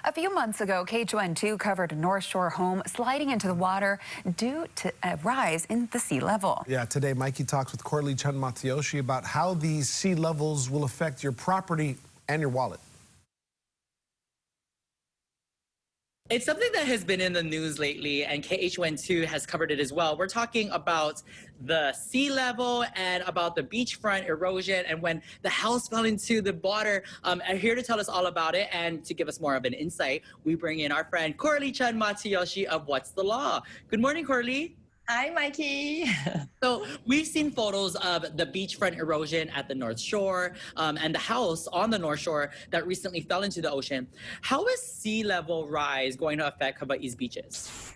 A few months ago, KHON2 covered a North Shore home sliding into the water due to a rise in the sea level. Yeah, today Mikey talks with Coralie Chun Matsuyoshi about how these sea levels will affect your property and your wallet. It's something that has been in the news lately, and KHON2 has covered it as well. We're talking about the sea level and about the beachfront erosion and when the house fell into the water. And here to tell us all about it and to give us more of an insight, we bring in our friend Coralie Chun Matsuyoshi of What's the Law. Good morning, Coralie. Hi, Mikey. So we've seen photos of the beachfront erosion at the North Shore and the house on the North Shore that recently fell into the ocean. How is sea level rise going to affect Hawaii's beaches?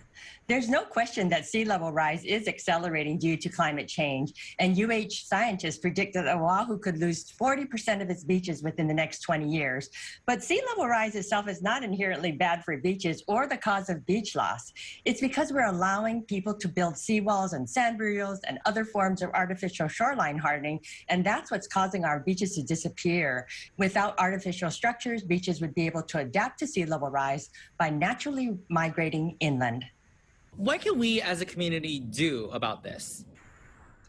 There's no question that sea level rise is accelerating due to climate change, and scientists predict that Oahu could lose 40% of its beaches within the next 20 years. But sea level rise itself is not inherently bad for beaches or the cause of beach loss. It's because we're allowing people to build seawalls and sand barriers and other forms of artificial shoreline hardening, and that's what's causing our beaches to disappear. Without artificial structures, beaches would be able to adapt to sea level rise by naturally migrating inland. What can we as a community do about this?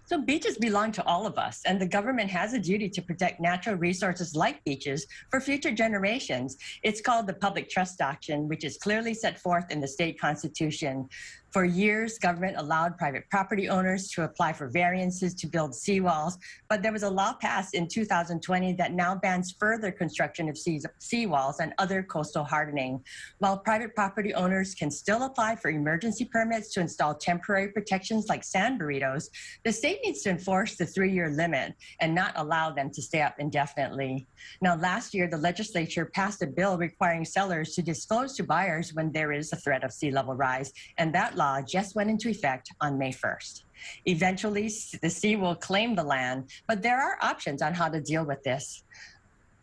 So beaches belong to all of us, and the government has a duty to protect natural resources like beaches for future generations. It's called the Public Trust Doctrine, which is clearly set forth in the state constitution. For years, government allowed private property owners to apply for variances to build seawalls, but there was a law passed in 2020 that now bans further construction of seawalls and other coastal hardening. While private property owners can still apply for emergency permits to install temporary protections like sand burritos, the state needs to enforce the 3-year limit and not allow them to stay up indefinitely. Now, last year, the legislature passed a bill requiring sellers to disclose to buyers when there is a threat of sea level rise, and that law just went into effect on May 1st. Eventually, the sea will claim the land, but there are options on how to deal with this.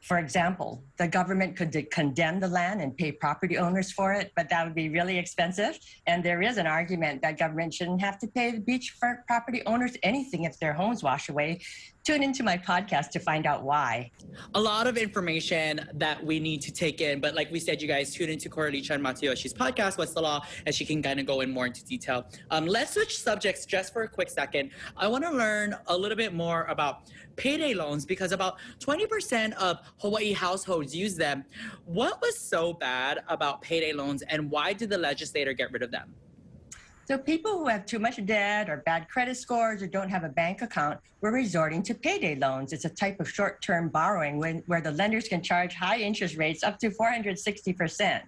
For example, the government could condemn the land and pay property owners for it, but that would be really expensive. And there is an argument that government shouldn't have to pay the beachfront property owners anything if their homes wash away. Tune into my podcast to find out why. A lot of information that we need to take in, but like we said, you guys tune into Coralie Chun Matsuyoshi's podcast, What's the Law, and she can kind of go in more into detail. Let's switch subjects just for a quick second. I want to learn a little bit more about payday loans because about 20% of Hawaii households use them. What was so bad about payday loans and why did the legislator get rid of them? So people who have too much debt or bad credit scores or don't have a bank account were resorting to payday loans. It's a type of short-term borrowing where the lenders can charge high interest rates up to 460%.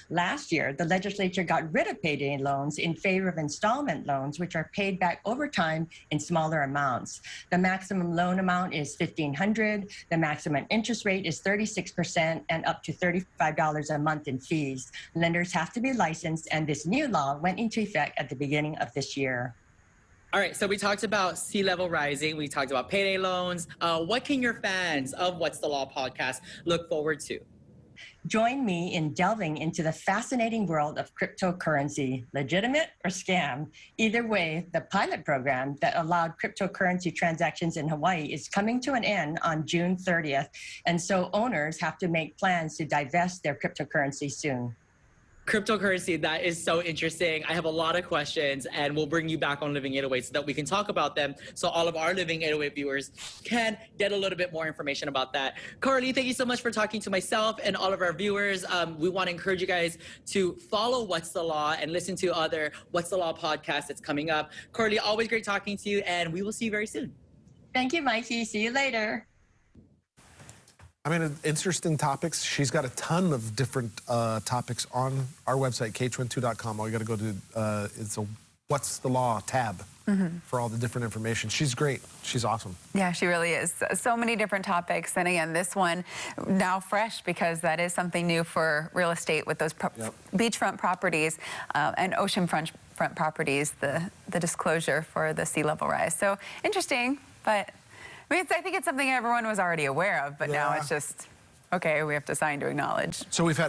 Last year, the legislature got rid of payday loans in favor of installment loans, which are paid back over time in smaller amounts. The maximum loan amount is $1,500. The maximum interest rate is 36% and up to $35 a month in fees. Lenders have to be licensed, and this new law went into effect at the beginning of this year. All right, so we talked about sea level rising. We talked about payday loans. What can your fans of What's the Law podcast look forward to? Join me in delving into the fascinating world of cryptocurrency, legitimate or scam. Either way, the pilot program that allowed cryptocurrency transactions in Hawaii is coming to an end on June 30th, and so owners have to make plans to divest their cryptocurrency soon. Cryptocurrency, that is so interesting. I have a lot of questions and we'll bring you back on Living 808 so that we can talk about them so all of our Living 808 viewers can get a little bit more information about that. Coralie, thank you so much for talking to myself and all of our viewers. We want to encourage you guys to follow What's the Law and listen to other What's the Law podcasts that's coming up. Coralie, always great talking to you and we will see you very soon. Thank you, Mikey. See you later. I mean, interesting topics. She's got a ton of different topics on our website, KHON2.com. All you got to go to, it's a What's the Law tab for all the different information. She's great. She's awesome. Yeah, she really is. So many different topics. And again, this one now fresh because that is something new for real estate with those beachfront properties and oceanfront properties, the disclosure for the sea level rise. So interesting, but I mean, I think it's something everyone was already aware of, but now it's just, okay, we have to sign to acknowledge. So we've had